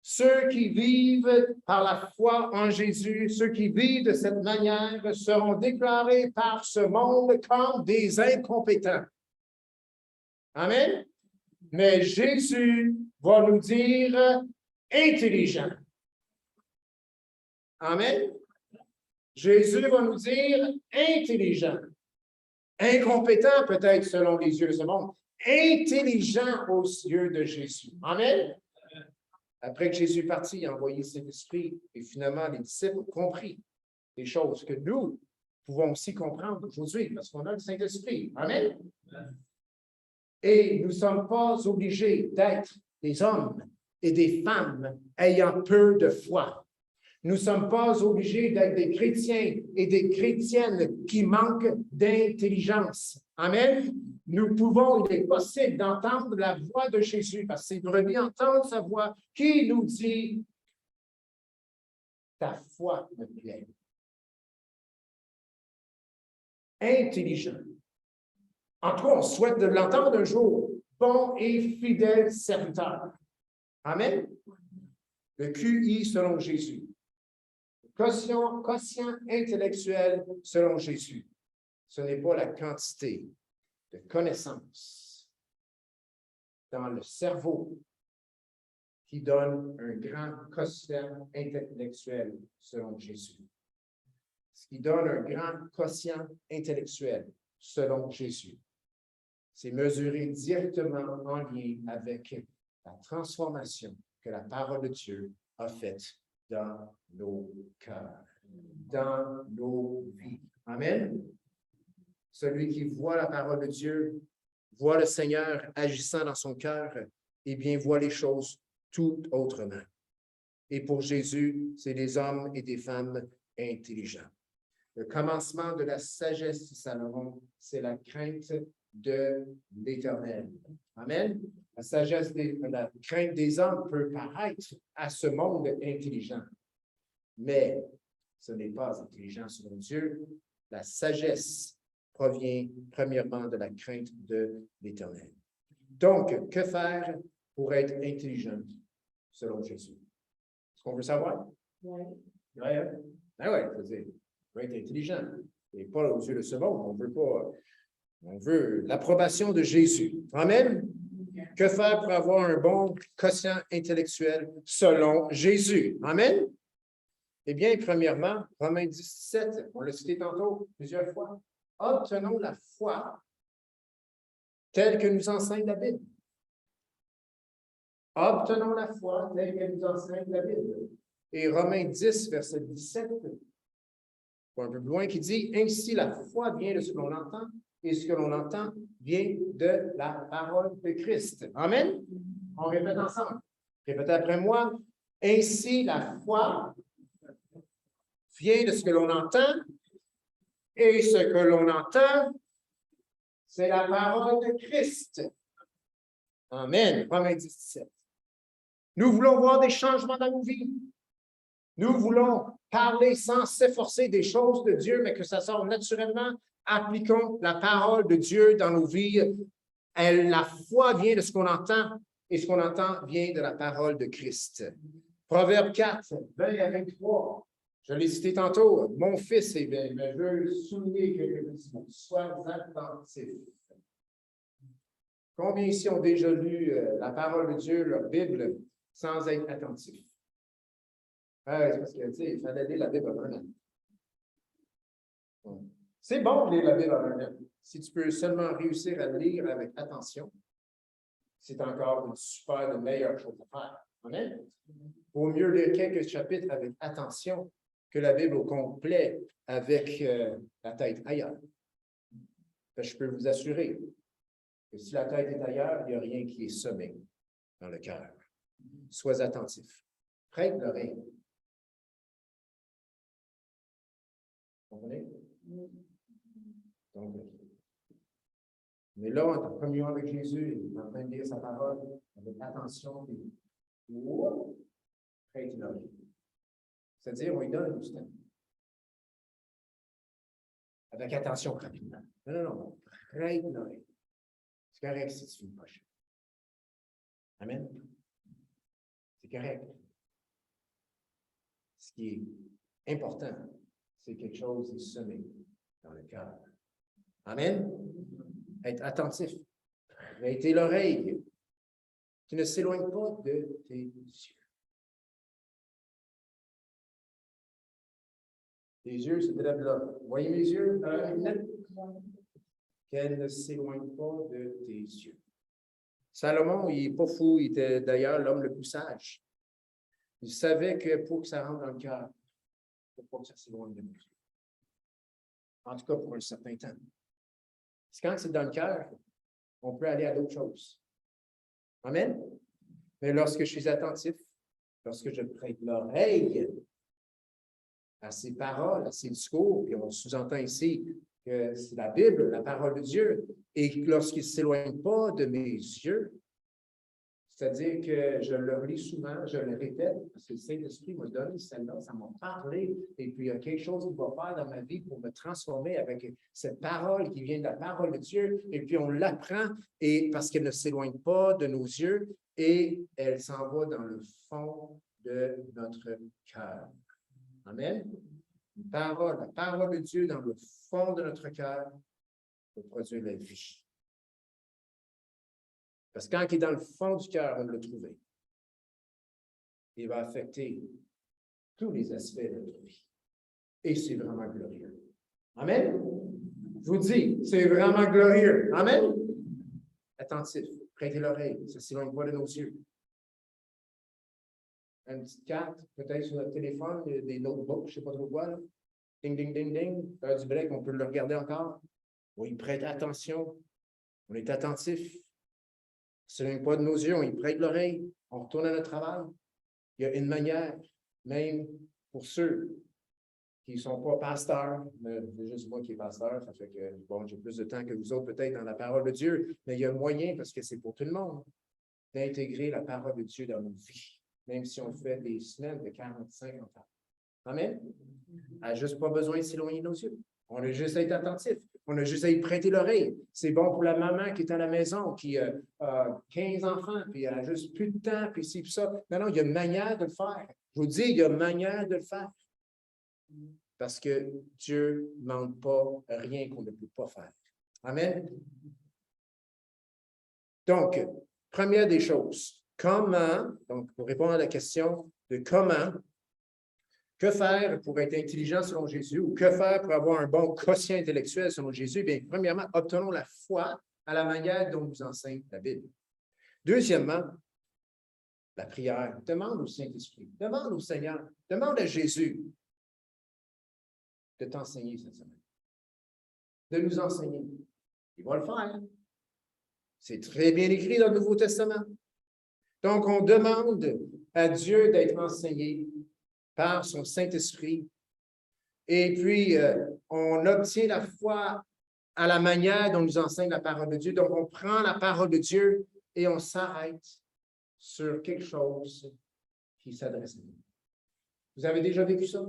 Ceux qui vivent par la foi en Jésus, ceux qui vivent de cette manière seront déclarés par ce monde comme des incompétents. Amen. Mais Jésus va nous dire intelligent. Amen. Jésus va nous dire intelligent. Incompétent peut-être selon les yeux de ce monde. Intelligent aux yeux de Jésus. Amen. Après que Jésus est parti, il a envoyé ses esprits et finalement les disciples ont compris des choses que nous pouvons aussi comprendre aujourd'hui parce qu'on a le Saint-Esprit. Amen. Et nous ne sommes pas obligés d'être des hommes et des femmes ayant peu de foi. Nous ne sommes pas obligés d'être des chrétiens et des chrétiennes qui manquent d'intelligence. Amen. Nous pouvons, il est possible d'entendre la voix de Jésus, parce que c'est brebis entendre sa voix qui nous dit « Ta foi me plaît. » Intelligent. En tout cas, on souhaite de l'entendre un jour. Bon et fidèle serviteur. Amen. Le QI selon Jésus. Quotient intellectuel selon Jésus. Ce n'est pas la quantité de connaissances dans le cerveau qui donne un grand quotient intellectuel selon Jésus. Ce qui donne un grand quotient intellectuel selon Jésus, c'est mesuré directement en lien avec la transformation que la parole de Dieu a faite dans nos cœurs, dans nos vies. Amen. Celui qui voit la parole de Dieu, voit le Seigneur agissant dans son cœur, eh bien, voit les choses tout autrement. Et pour Jésus, c'est des hommes et des femmes intelligents. Le commencement de la sagesse de Salomon, c'est la crainte de l'Éternel. Amen. La sagesse, la crainte des hommes peut paraître à ce monde intelligent, mais ce n'est pas intelligent selon Dieu. La sagesse provient premièrement de la crainte de l'Éternel. Donc, que faire pour être intelligent selon Jésus? Est-ce qu'on veut savoir? Oui. Oui, ben oui, je veux dire. On veut être intelligent. Et pas aux yeux de ce monde. On veut pas. On veut l'approbation de Jésus. Amen. Que faire pour avoir un bon quotient intellectuel selon Jésus? Amen. Eh bien, premièrement, Romains 17, on l'a cité tantôt plusieurs fois. Obtenons la foi telle que nous enseigne la Bible. Obtenons la foi telle que nous enseigne la Bible. Et Romains 10, verset 17, un peu plus loin, qui dit « Ainsi la foi vient de ce que l'on entend, et ce que l'on entend vient de la parole de Christ. » Amen? On répète ensemble. Répétez après moi. « Ainsi la foi vient de ce que l'on entend, et ce que l'on entend, c'est la parole de Christ. » Amen. Romains 17. Nous voulons voir des changements dans nos vies. Nous voulons parler sans s'efforcer des choses de Dieu, mais que ça sorte naturellement. Appliquons la parole de Dieu dans nos vies. La foi vient de ce qu'on entend, et ce qu'on entend vient de la parole de Christ. Proverbe 4, 20 à 23. Je l'ai cité tantôt. Mon fils est bien, mais je veux souligner quelques petits mots. Sois attentif. Combien ici ont déjà lu la parole de Dieu, leur Bible, sans être attentifs? C'est parce que, tu sais, il fallait lire la Bible en un an. C'est bon de lire la Bible en un an. Si tu peux seulement réussir à lire avec attention, c'est encore une super, de meilleure chose à faire. Amen? Vaut mieux lire quelques chapitres avec attention que la Bible au complet avec la tête ailleurs. Je peux vous assurer que si la tête est ailleurs, il n'y a rien qui est semé dans le cœur. Sois attentif. Prête l'oreille. Vous comprenez? Donc, mais là, en communion avec Jésus, il est en train de lire sa parole avec attention. Prête l'oreille. C'est-à-dire, on lui donne du temps. Avec attention, rapidement. Non. Prête l'oreille. C'est correct si tu finis pas cher. Amen. C'est correct. Ce qui est important, c'est quelque chose qui est semé dans le cœur. Amen. Être attentif. Prêter l'oreille. Tu ne s'éloignes pas de tes yeux. Tes yeux se dressent là. Vous voyez mes yeux dans la lunette? Qu'elle ne s'éloigne pas de tes yeux. Salomon, il n'est pas fou, il était d'ailleurs l'homme le plus sage. Il savait que pour que ça rentre dans le cœur, il ne faut pas que ça s'éloigne de nos yeux. En tout cas, pour un certain temps. Parce que quand c'est dans le cœur, on peut aller à d'autres choses. Amen? Mais lorsque je suis attentif, lorsque je prête l'oreille à ses paroles, à ses discours, puis on sous-entend ici que c'est la Bible, la parole de Dieu, et lorsqu'il ne s'éloigne pas de mes yeux, c'est-à-dire que je le relis souvent, je le répète, parce que le Saint-Esprit m'a donné celle-là, ça m'a parlé, et puis il y a quelque chose qu'il va faire dans ma vie pour me transformer avec cette parole qui vient de la parole de Dieu, et puis on l'apprend, et parce qu'elle ne s'éloigne pas de nos yeux, et elle s'en va dans le fond de notre cœur. Amen. La parole de Dieu dans le fond de notre cœur peut produire la vie. Parce que quand il est dans le fond du cœur, on l'a trouvé. Il va affecter tous les aspects de notre vie. Et c'est vraiment glorieux. Amen. Je vous dis, c'est vraiment glorieux. Amen. Attentif, prêtez l'oreille, ça ne s'éloigne pas de nos yeux. Une petite carte, peut-être sur notre téléphone, des notebooks, je ne sais pas trop quoi. Là. Ding, ding, ding, ding. L'heure du break, on peut le regarder encore. On y prête attention. On est attentif. Ce n'est pas de nos yeux, on y prête l'oreille. On retourne à notre travail. Il y a une manière, même pour ceux qui ne sont pas pasteurs, mais c'est juste moi qui est pasteur, ça fait que, bon, j'ai plus de temps que vous autres peut-être dans la parole de Dieu, mais il y a un moyen, parce que c'est pour tout le monde, d'intégrer la parole de Dieu dans nos vies. Même si on fait des semaines de 45 ans. Amen? On n'a juste pas besoin de s'éloigner de nos yeux. On a juste à être attentif. On a juste à y prêter l'oreille. C'est bon pour la maman qui est à la maison, qui a 15 enfants, puis elle a juste plus de temps, puis ci, puis ça. Non, il y a une manière de le faire. Je vous dis, il y a une manière de le faire. parce que Dieu ne demande pas rien qu'on ne peut pas faire. Amen. Donc, première des choses, comment, donc pour répondre à la question de comment, que faire pour être intelligent selon Jésus ou que faire pour avoir un bon quotient intellectuel selon Jésus? Bien, premièrement, obtenons la foi à la manière dont nous enseigne la Bible. Deuxièmement, la prière. Demande au Saint-Esprit, demande au Seigneur, demande à Jésus de t'enseigner cette semaine, de nous enseigner. Il va le faire. C'est très bien écrit dans le Nouveau Testament. Donc, on demande à Dieu d'être enseigné par son Saint-Esprit. Et puis, on obtient la foi à la manière dont nous enseigne la parole de Dieu. Donc, on prend la parole de Dieu et on s'arrête sur quelque chose qui s'adresse à nous. Vous avez déjà vécu ça?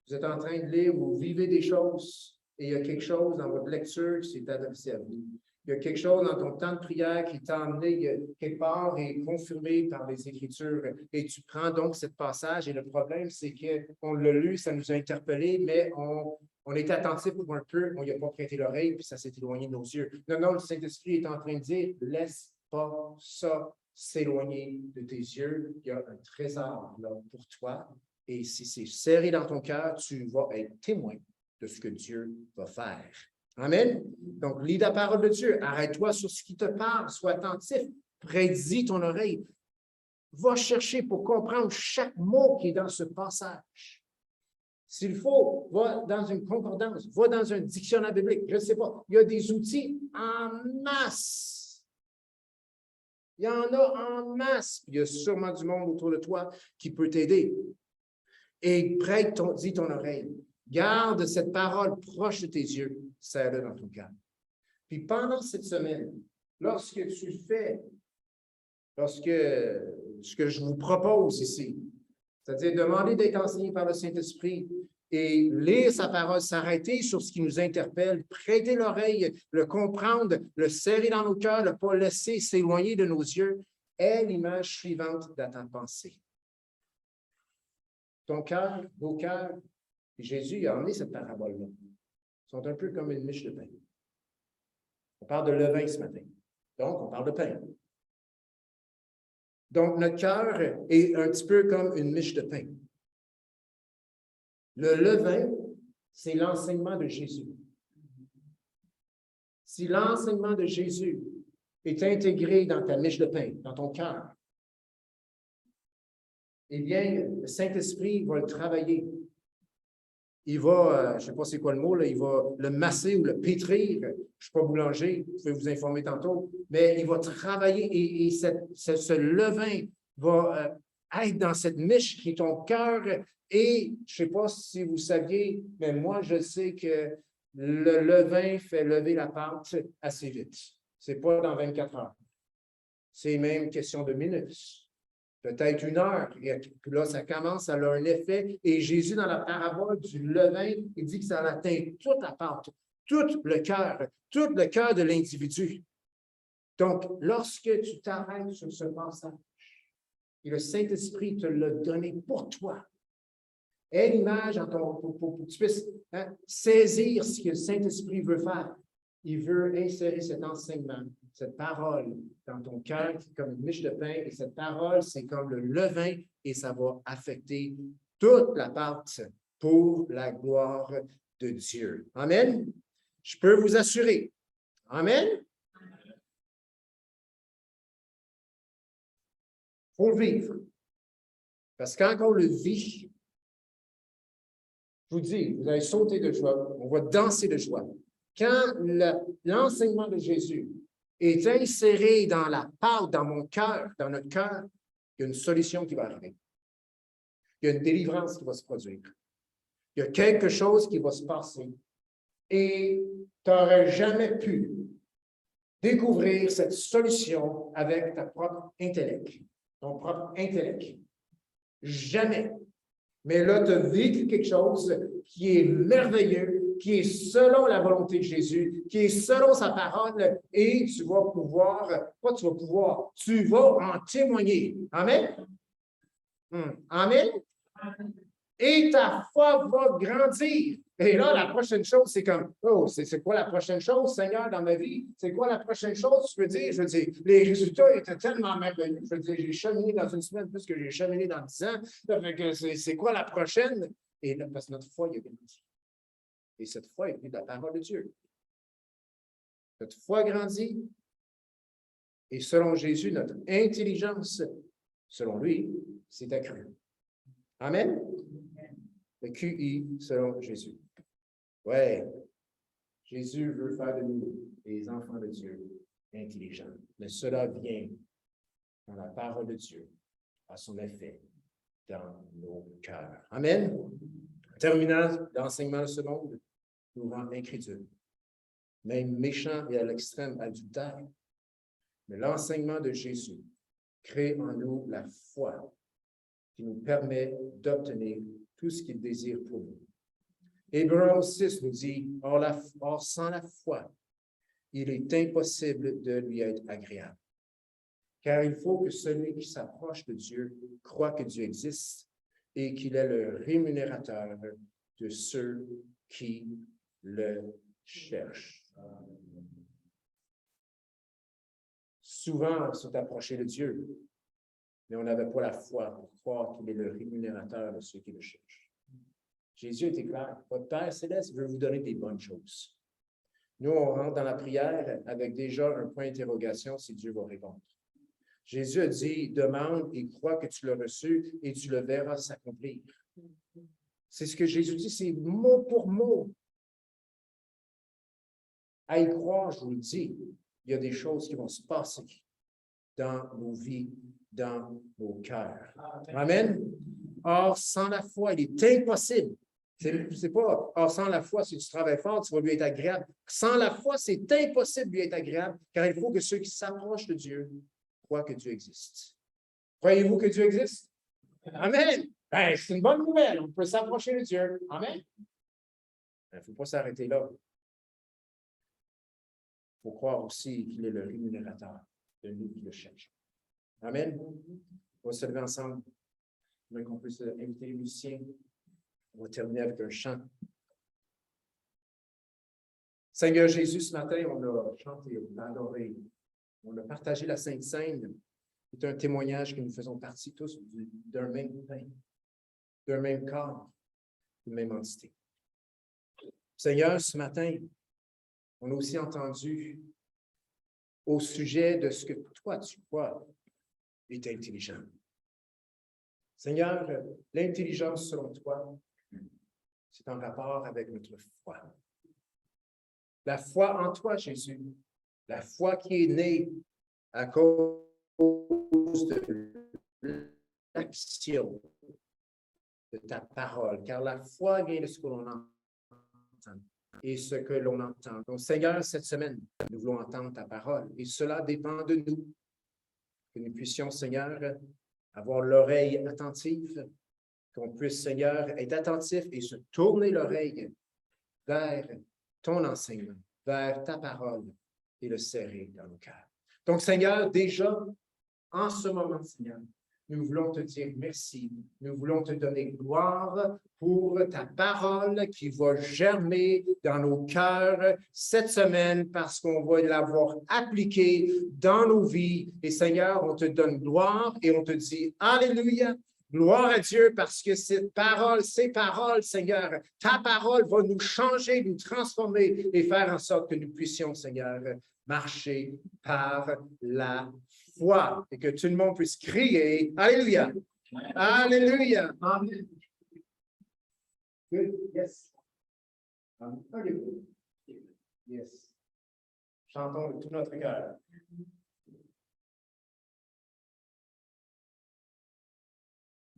Vous êtes en train de lire, vous vivez des choses et il y a quelque chose dans votre lecture qui s'est adressé à vous. Il y a quelque chose dans ton temps de prière qui t'a emmené quelque part et confirmé par les Écritures. Et tu prends donc ce passage et le problème, c'est qu'on l'a lu, ça nous a interpellés, mais on était attentif pour un peu, on n'y a pas prêté l'oreille, puis ça s'est éloigné de nos yeux. Non, le Saint-Esprit est en train de dire, laisse pas ça s'éloigner de tes yeux. Il y a un trésor là pour toi. Et si c'est serré dans ton cœur, tu vas être témoin de ce que Dieu va faire. Amen. Donc, lis la parole de Dieu. Arrête-toi sur ce qui te parle. Sois attentif. Prédis ton oreille. Va chercher pour comprendre chaque mot qui est dans ce passage. S'il faut, va dans une concordance, va dans un dictionnaire biblique. Je ne sais pas. Il y a des outils en masse. Il y en a en masse. Il y a sûrement du monde autour de toi qui peut t'aider. Et dis ton oreille. Garde cette parole proche de tes yeux, serre-le dans ton cœur. Puis pendant cette semaine, lorsque ce que je vous propose ici, c'est-à-dire demander d'être enseigné par le Saint-Esprit et lire sa parole, s'arrêter sur ce qui nous interpelle, prêter l'oreille, le comprendre, le serrer dans nos cœurs, ne pas laisser s'éloigner de nos yeux, est l'image suivante de ta pensée. Ton cœur, vos cœurs, Jésus a emmené cette parabole-là. Ils sont un peu comme une miche de pain. On parle de levain ce matin. Donc, on parle de pain. Donc, notre cœur est un petit peu comme une miche de pain. Le levain, c'est l'enseignement de Jésus. Si l'enseignement de Jésus est intégré dans ta miche de pain, dans ton cœur, eh bien, le Saint-Esprit va le travailler. Il va, je ne sais pas c'est quoi le mot, là, il va le masser ou le pétrir. Je ne suis pas boulanger, je vais vous informer tantôt, mais il va travailler et ce levain va être dans cette miche qui est ton cœur. Et je ne sais pas si vous saviez, mais moi, je sais que le levain fait lever la pâte assez vite. Ce n'est pas dans 24 heures. C'est même question de minutes. Peut-être 1 heure. Et là, ça commence, ça a un effet. Et Jésus, dans la parabole du levain, il dit que ça atteint toute la pâte, tout le cœur de l'individu. Donc, lorsque tu t'arrêtes sur ce passage, et le Saint-Esprit te l'a donné pour toi, aie l'image pour que tu puisses saisir ce que le Saint-Esprit veut faire. Il veut insérer cet enseignement, cette parole dans ton cœur, comme une miche de pain, et cette parole, c'est comme le levain, et ça va affecter toute la pâte pour la gloire de Dieu. Amen? Je peux vous assurer. Amen? Il faut le vivre. Parce que quand on le vit, je vous dis, vous allez sauter de joie, on va danser de joie. Quand l'enseignement de Jésus est inséré dans la pâte, dans mon cœur, dans notre cœur, il y a une solution qui va arriver. Il y a une délivrance qui va se produire. Il y a quelque chose qui va se passer. Et tu n'aurais jamais pu découvrir cette solution avec ta propre intellect, ton propre intellect. Jamais. Mais là, tu as vécu quelque chose qui est merveilleux, qui est selon la volonté de Jésus, qui est selon sa parole, et tu vas pouvoir, tu vas en témoigner. Amen? Amen? et ta foi va grandir. Et là, la prochaine chose, c'est comme, oh, c'est quoi la prochaine chose, Seigneur, dans ma vie? C'est quoi la prochaine chose? Je veux dire, les résultats étaient tellement merveilleux. Je veux dire, j'ai cheminé dans une semaine plus que j'ai cheminé dans 10 ans. Ça fait que c'est quoi la prochaine? Et là, parce que notre foi, il a grandi. Et cette foi est venue de la parole de Dieu. Notre foi grandit. Et selon Jésus, notre intelligence, selon lui, s'est accrue. Amen? Le QI selon Jésus. Ouais, Jésus veut faire de nous des enfants de Dieu intelligents. Mais cela vient dans la parole de Dieu, à son effet dans nos cœurs. Amen? Terminant, l'enseignement de ce monde nous rend incrédules, même méchants et à l'extrême adultère. Mais l'enseignement de Jésus crée en nous la foi qui nous permet d'obtenir tout ce qu'il désire pour nous. Hébreux 6 nous dit, or sans la foi, il est impossible de lui être agréable. Car il faut que celui qui s'approche de Dieu croit que Dieu existe et qu'il est le rémunérateur de ceux qui le cherchent. Souvent, on s'est approché de Dieu, mais on n'avait pas la foi pour croire qu'il est le rémunérateur de ceux qui le cherchent. Jésus était clair. Votre Père céleste veut vous donner des bonnes choses. Nous, on rentre dans la prière avec déjà un point d'interrogation si Dieu va répondre. Jésus a dit, demande et crois que tu l'as reçu et tu le verras s'accomplir. C'est ce que Jésus dit, c'est mot pour mot. À y croire, je vous le dis, il y a des choses qui vont se passer dans nos vies, dans nos cœurs. Amen. Or, sans la foi, il est impossible. C'est pas, or, sans la foi, si tu travailles fort, tu vas lui être agréable. Sans la foi, c'est impossible de lui être agréable, car il faut que ceux qui s'approchent de Dieu croient que Dieu existe. Croyez-vous que Dieu existe? Amen. Ben, c'est une bonne nouvelle. On peut s'approcher de Dieu. Amen. Il ne faut pas s'arrêter là. Il faut croire aussi qu'il est le rémunérateur de nous qui le cherchons. Amen. On va se lever ensemble. On peut inviter les musiciens. On va terminer avec un chant. Seigneur Jésus, ce matin, on a chanté, on a adoré, on a partagé la Sainte Seine. C'est un témoignage que nous faisons partie tous d'un même pain, d'un même corps, d'une même entité. Seigneur, ce matin, on a aussi entendu au sujet de ce que toi, tu crois est intelligent. Seigneur, l'intelligence selon toi, c'est en rapport avec notre foi. La foi en toi, Jésus, la foi qui est née à cause de l'action de ta parole, car la foi vient de ce que l'on entend et ce que l'on entend. Donc, Seigneur, cette semaine, nous voulons entendre ta parole et cela dépend de nous, que nous puissions, Seigneur, avoir l'oreille attentive, qu'on puisse, Seigneur, être attentif et se tourner l'oreille vers ton enseignement, vers ta parole et le serrer dans nos cœurs. Donc, Seigneur, déjà, en ce moment, Seigneur, nous voulons te dire merci. Nous voulons te donner gloire pour ta parole qui va germer dans nos cœurs cette semaine parce qu'on va l'avoir appliquée dans nos vies. Et Seigneur, on te donne gloire et on te dit Alléluia. Gloire à Dieu parce que ces paroles, Seigneur, ta parole va nous changer, nous transformer et faire en sorte que nous puissions, Seigneur, marcher par la foi et que tout le monde puisse crier Alléluia. Alléluia. Amen. Good. Yes. Okay. Yes. Chantons de tout notre cœur.